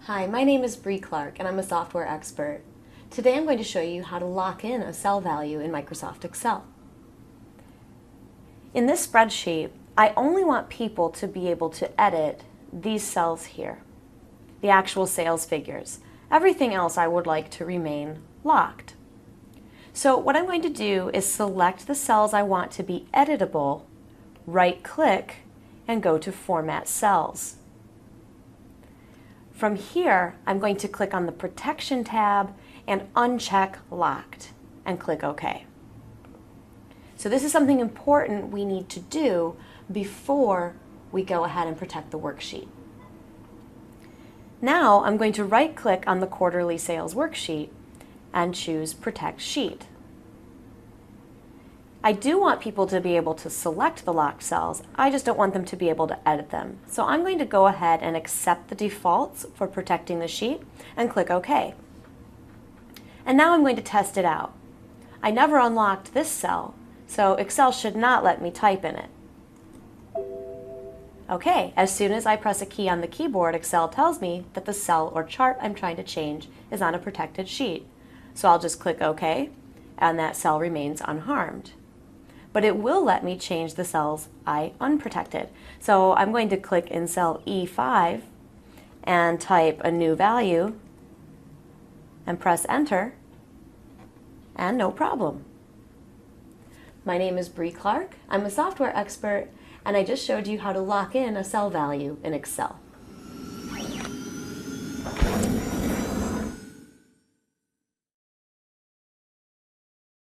Hi, my name is Bree Clark and I'm a software expert. Today I'm going to show you how to lock in a cell value in Microsoft Excel. In this spreadsheet, I only want people to be able to edit these cells here, the actual sales figures. Everything else I would like to remain locked. So what I'm going to do is select the cells I want to be editable, right-click, and go to Format Cells. From here, I'm going to click on the Protection tab and uncheck Locked and click OK. So this is something important we need to do before we go ahead and protect the worksheet. Now I'm going to right-click on the Quarterly Sales Worksheet and choose Protect Sheet. I do want people to be able to select the locked cells, I just don't want them to be able to edit them. So I'm going to go ahead and accept the defaults for protecting the sheet and click OK. And now I'm going to test it out. I never unlocked this cell, so Excel should not let me type in it. OK, as soon as I press a key on the keyboard, Excel tells me that the cell or chart I'm trying to change is on a protected sheet. So I'll just click OK, and that cell remains unharmed. But it will let me change the cells I unprotected. So I'm going to click in cell E5 and type a new value and press enter, and no problem. My name is Bree Clark. I'm a software expert, and I just showed you how to lock in a cell value in Excel.